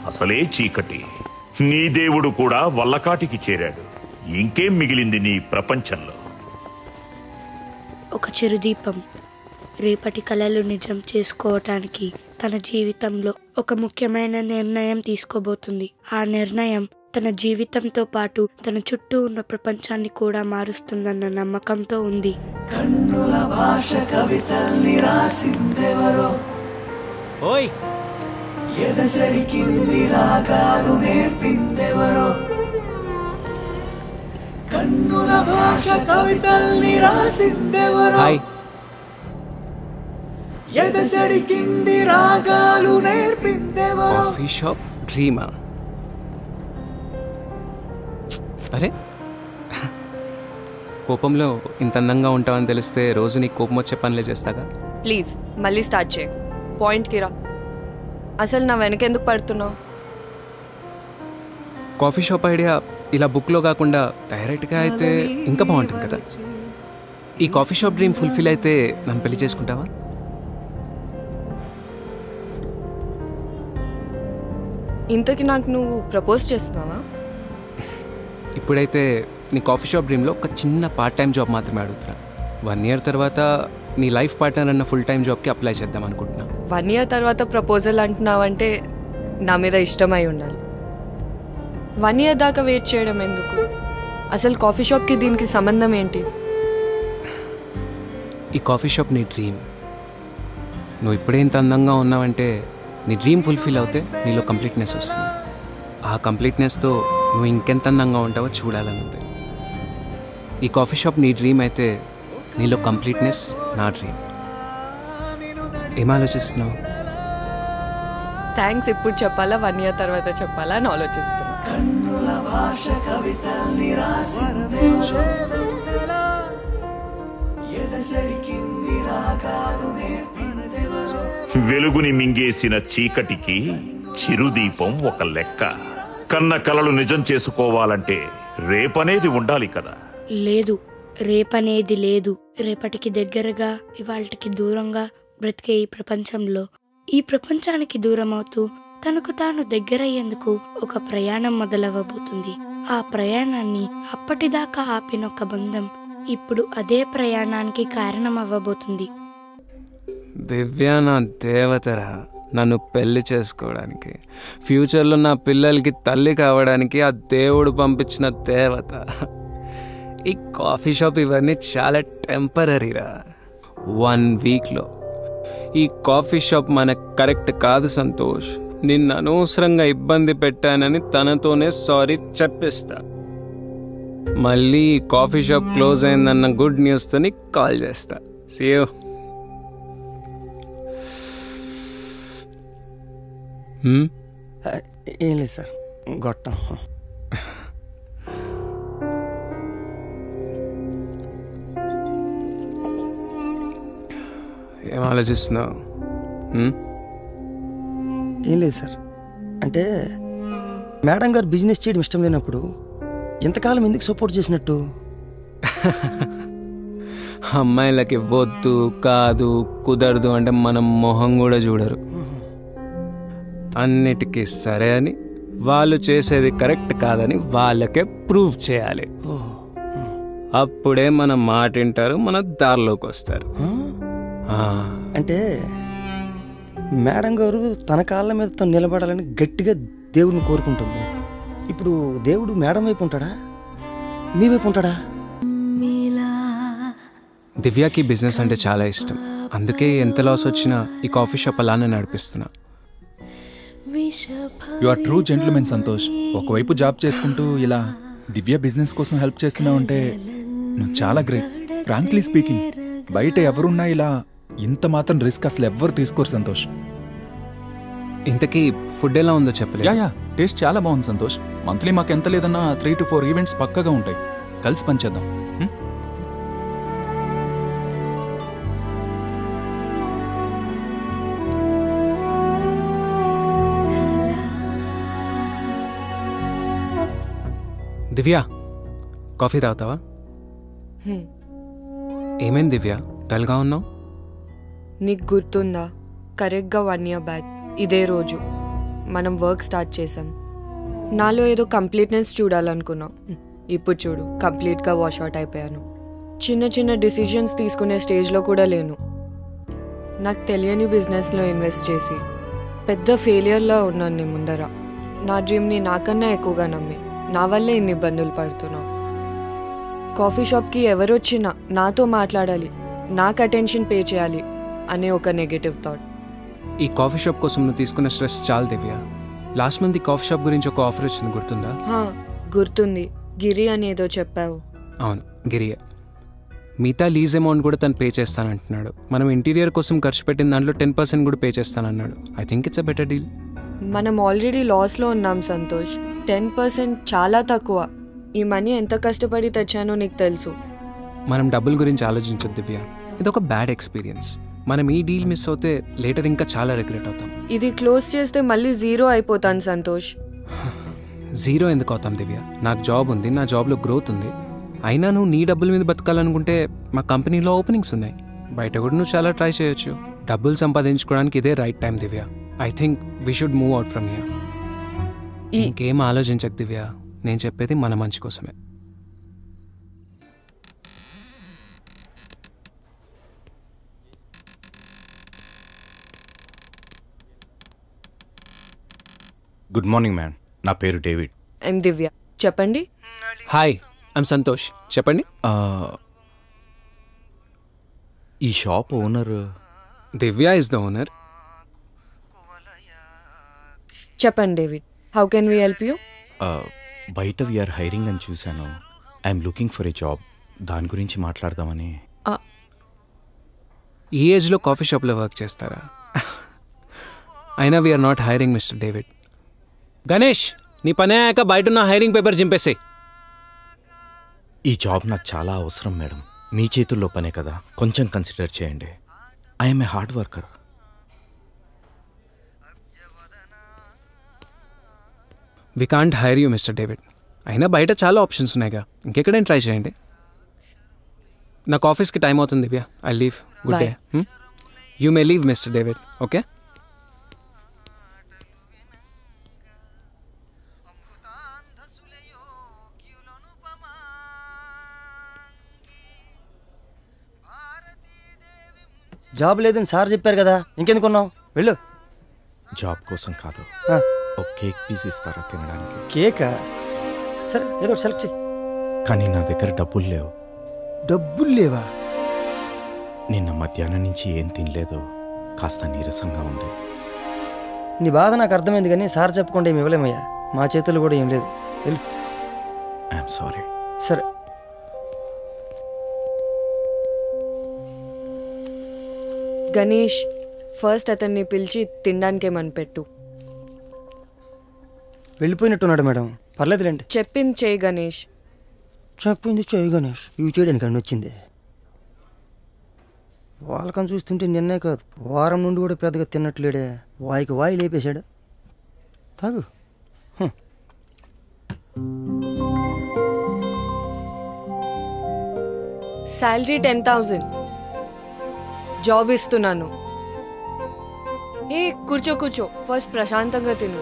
అసలే చీకటి. నీ దేవుడు కూడా వల్లకాటికి చేరాడు. ఇంకేం మిగిలింది నీ ప్రపంచంలో? ఒక చిరుదీపం రేపటి కలలు నిజం చేసుకోవటానికి తన జీవితంలో ఒక ముఖ్యమైన నిర్ణయం తీసుకోబోతుంది. ఆ నిర్ణయం తన జీవితంతో పాటు తన చుట్టూ ఉన్న ప్రపంచాన్ని కూడా మారుస్తుందన్న నమ్మకంతో ఉంది. కన్నుల భాష కవితల్ని రాసిందెవరో, ఓయ్ ఎదసడికింది రాగాలు నేర్పిందెవరో. కన్నుల భాష కవితల్ని రాసిందెవరో, హాయ్ ఎదసడికింది రాగాలు నేర్పిందెవరో. Coffee shop డ్రీమా? అరే కోపంలో ఇంత అందంగా ఉంటావని తెలిస్తే రోజు నీకు కోపం వచ్చే పనులే చేస్తాగా. ప్లీజ్ మళ్ళీ స్టార్ట్ చేయి. పాయింట్కి రా. అసలు నా వెనకెందుకు పడుతున్నావు? కాఫీ షాప్ ఐడియా ఇలా బుక్లో కాకుండా డైరెక్ట్గా అయితే ఇంకా బాగుంటుంది కదా. ఈ కాఫీ షాప్ డ్రీమ్ ఫుల్ఫిల్ అయితే నన్ను పెళ్లి చేసుకుంటావా? ఇంతకి నాకు నువ్వు ప్రపోజ్ చేస్తున్నావా? ఇప్పుడైతే నీ కాఫీ షాప్ డ్రీమ్లో ఒక చిన్న పార్ట్ టైం జాబ్ మాత్రమే అడుగుతున్నా. 1 year తర్వాత నీ లైఫ్ పార్ట్నర్ అన్న ఫుల్ టైం జాబ్కి అప్లై చేద్దాం అనుకుంటున్నా. 1 year తర్వాత ప్రపోజల్ అంటున్నావంటే నా మీద ఇష్టమై ఉండాలి. 1 year దాకా వెయిట్ చేయడం ఎందుకు? అసలు కాఫీ షాప్కి దీనికి సంబంధం ఏంటి? ఈ కాఫీ షాప్ నీ డ్రీమ్. నువ్వు ఇప్పుడే ఇంత అందంగా ఉన్నావంటే నీ డ్రీమ్ ఫుల్ఫిల్ అవుతే నీలో కంప్లీట్నెస్ వస్తుంది. ఆ కంప్లీట్నెస్తో నువ్వు ఇంకెంత అందంగా ఉంటావో చూడాలని ఉంది. ఈ కాఫీ షాప్ నీ డ్రీమ్ అయితే నీలో కంప్లీట్నెస్ నా డ్రీమ్. ఏం ఆలోచిస్తున్నావు? థ్యాంక్స్ ఇప్పుడు చెప్పాలా 1 year తర్వాత చెప్పాలా అని ఆలోచిస్తున్నా. కన్నుల భాష కవితల్ని రాసిందెవరో, ఎదసడికింది రాగాలు నేర్పిందెవరో. వెలుగుని మింగేసిన చీకటికి చిరుదీపం ఒక లెక్క. కన్న కలలు నిజం చేసుకోవాలంటే రేపనేది ఉండాలి కదా. లేదు, రేపనేది లేదు. రేపటికి దగ్గరగా ఇవాళకి దూరంగా బ్రతికే ఈ ప్రపంచంలో ఈ ప్రపంచానికి దూరం అవుతూ తనకు తాను దగ్గరయ్యేందుకు ఒక ప్రయాణం మొదలవ్వబోతుంది. ఆ ప్రయాణాన్ని అప్పటిదాకా ఆపిన ఒక బంధం ఇప్పుడు అదే ప్రయాణానికి కారణం అవ్వబోతుంది. దివ్య నా దేవతరా, నన్ను పెళ్లి చేసుకోవడానికి, ఫ్యూచర్లో నా పిల్లలకి తల్లి కావడానికి ఆ దేవుడు పంపించిన దేవత. ఈ కాఫీ షాప్ ఇవన్నీ చాలా టెంపరీరా. 1 weekలో ఈ కాఫీ షాప్ మనకు కరెక్ట్ కాదు సంతోష్. నిన్ను అనవసరంగా ఇబ్బంది పెట్టానని తనతోనే సారీ చెప్పిస్తా. మళ్ళీ ఈ కాఫీ షాప్ క్లోజ్ అయిందన్న గుడ్ న్యూస్తో నీకు కాల్ చేస్తా. See you. ఏం లేదు సార్, గొట్టం. ఏం ఆలోచిస్తున్నావు? ఏం లేదు సార్, అంటే మేడం గారు బిజినెస్ చేయడం ఇష్టం లేనప్పుడు ఎంతకాలం ఎందుకు సపోర్ట్ చేసినట్టు? అమ్మాయిలకి వద్దు, కాదు, కుదరదు అంటే మనం మొహం కూడా చూడరు. అన్నిటికీ సరే అని, వాళ్ళు చేసేది కరెక్ట్ కాదని వాళ్ళకే ప్రూవ్ చేయాలి. అప్పుడే మన మాట వింటారు, మన దారిలోకి వస్తారు. అంటే మేడం గారు తన కాళ్ళ మీద తను నిలబడాలని గట్టిగా దేవుడిని కోరుకుంటుంది. ఇప్పుడు దేవుడు మేడం వైపు ఉంటాడా, మీ వైపు ఉంటాడా? దివ్యాకి బిజినెస్ అంటే చాలా ఇష్టం. అందుకే ఎంత లాస్ వచ్చినా ఈ కాఫీ షాప్ అలానే నడిపిస్తున్నా. You are true gentleman Santosh. ఒకవైపు జాబ్ చేసుకుంటూ ఇలా దివ్య బిజినెస్ కోసం హెల్ప్ చేస్తున్నావు అంటే నువ్వు చాలా గ్రేట్. ఫ్రాంక్లీ స్పీకింగ్, బయట ఎవరున్నా ఇలా ఇంత మాత్రం రిస్క్ అసలు ఎవ్వరు తీసుకోరు సంతోష్. ఇంతకీ ఫుడ్ ఎలా ఉందో చెప్పలేదు. యా టేస్ట్ చాలా బాగుంది సంతోష్. మంత్లీ మాకు ఎంత లేదన్నా 3 to 4 ఈవెంట్స్ పక్కగా ఉంటాయి. కలిసి పనిచేద్దాం. దివ్య, కాఫీ తాగుతావా? ఏమైంది దివ్య, డల్గా ఉన్నావు? నీకు గుర్తుందా, కరెక్ట్గా 1 year బ్యాక్ ఇదే రోజు మనం వర్క్ స్టార్ట్ చేసాం. నాలో ఏదో కంప్లీట్నెస్ చూడాలనుకున్నాం. ఇప్పుడు చూడు, కంప్లీట్గా వాష్అవుట్ అయిపోయాను. చిన్న చిన్న డిసిషన్స్ తీసుకునే స్టేజ్లో కూడా లేను. నాకు తెలియని బిజినెస్లో ఇన్వెస్ట్ చేసి పెద్ద ఫెయిలియర్లా ఉన్నాను నీ ముందర. నా డ్రీమ్ని నాకన్నా ఎక్కువగా నమ్మి నా వల్లే ఇన్ని ఇబ్బందులు పడుతున్నావు. కాఫీ షాప్కి ఎవరొచ్చినా నాతో మాట్లాడాలి, నాకు అటెన్షన్ పే చేయాలి అనే ఒక నెగటివ్ థాట్. ఈ కాఫీ షాప్ కోసం నువ్వు తీసుకున్న స్ట్రెస్ చాలా దివ్య. లాస్ట్ మంత్ ఈ కాఫీ షాప్ గురించి ఒక ఆఫర్ వచ్చింది, గుర్తుందా? గుర్తుంది. గిరి అని ఏదో చెప్పావు. అవును, గిరియే. మిగతా లీజ్ అమౌంట్ కూడా తను పే చేస్తానంటున్నాడు. మనం ఇంటీరియర్ కోసం ఖర్చు పెట్టిన దాంట్లో 10% కూడా పే చేస్తానన్నాడు. I think it's a better deal. మనం ఆల్రెడీ లాస్లో ఉన్నాం సంతోష్. 10% చాలా తక్కువ. ఈ మనీ ఎంత కష్టపడి తెచ్చానో నీకు తెలుసు. మనం డబ్బుల గురించి ఆలోచించదు దివ్య. ఇదొక బ్యాడ్ ఎక్స్పీరియన్స్. మనం ఈ డీల్ మిస్ అవుతే లేటర్ ఇంకా చాలా రిగ్రెట్ అవుతాం. ఇది క్లోజ్ చేస్తే మళ్ళీ 0 అయిపోతాను సంతోష్. 0 ఎందుకు అవుతాం దివ్య? నాకు జాబ్ ఉంది, నా జాబ్లో గ్రోత్ ఉంది. అయినా నువ్వు నీ డబ్బుల మీద బతకాలనుకుంటే మా కంపెనీలో ఓపెనింగ్స్ ఉన్నాయి. బయట కూడా నువ్వు చాలా ట్రై చేయొచ్చు. డబ్బులు సంపాదించుకోవడానికి ఇదే right time Divya. I think we should move out from here. ఇంకేం ఆలోచించకు దివ్య, నేను చెప్పేది మన మంచి కోసమే. గుడ్ మార్నింగ్ మ్యామ్, నా పేరు డేవిడ్. ఐమ్ దివ్య. చెప్పండి. Hi, I'm Santosh. చెప్పండి. ఈ shop owner Divya is the owner. చెప్పండి David, how can we help you? బయట వీఆర్ హైరింగ్ అని చూశాను. I'm looking for a job. దాని గురించి మాట్లాడదామని. ఈ ఏజ్లో కాఫీ షాప్లో వర్క్ చేస్తారా? అయినా we are not hiring Mr David. Ganesh, నీ పని అయ్యాక బయట ఉన్న హైరింగ్ పేపర్ చింపేసే. ఈ జాబ్ నాకు చాలా అవసరం మేడం. మీ చేతుల్లో పనే కదా, కొంచెం కన్సిడర్ చేయండి. I'm a hard worker. We can't hire you Mr David. అయినా బయట చాలా ఆప్షన్స్ ఉన్నాయిగా, ఇంకెక్కడైనా ట్రై చేయండి. నాకు ఆఫీస్కి టైం అవుతుంది Divya. I leave. Good day. You may leave mister David. Okay. Job లేదని సార్ చెప్పారు కదా, ఇంకెందుకున్నావు? వెళ్ళు. జాబ్ కోసం కాదు, ఒక కేక్ పీస్ ఇస్తారా తినడానికి? కేకా? సరే, ఏదో సెలెక్ట్ చేయి. కానీ నా దగ్గర డబ్బులు లేవు. డబ్బులు లేవా? నిన్న మధ్యాహ్నం నుంచి ఏం తినలేదు. కాస్త నీరసంగా ఉంది. నీ బాధ నాకు అర్థమైంది, కానీ సార్ చెప్పకుండా ఏమి ఇవ్వలేమయ్యా. మా చేతుల్లో కూడా ఏం లేదు. వెళ్ళు. I'm sorry. సరే. గణేష్, ఫస్ట్ అతన్ని పిలిచి తినడానికేమని పెట్టు. వెళ్ళిపోయినట్టున్నాడు మేడం. పర్లేదులేండి. చెప్పింది చేయి గణేష్. చెప్పింది చేయి గణేష్. ఇవి చేయడానికి అన్నీ వచ్చింది. వాళ్ళకని చూస్తుంటే నిన్నే కాదు, వారం నుండి కూడా పెద్దగా తిన్నట్లేడే. వాయికి వాయి లేపేశాడు. తాగు. శాలరీ 10,000. జాబ్ ఇస్తున్నాను. ఏ కూర్చో కూర్చో, ఫస్ట్ ప్రశాంతంగా తిను.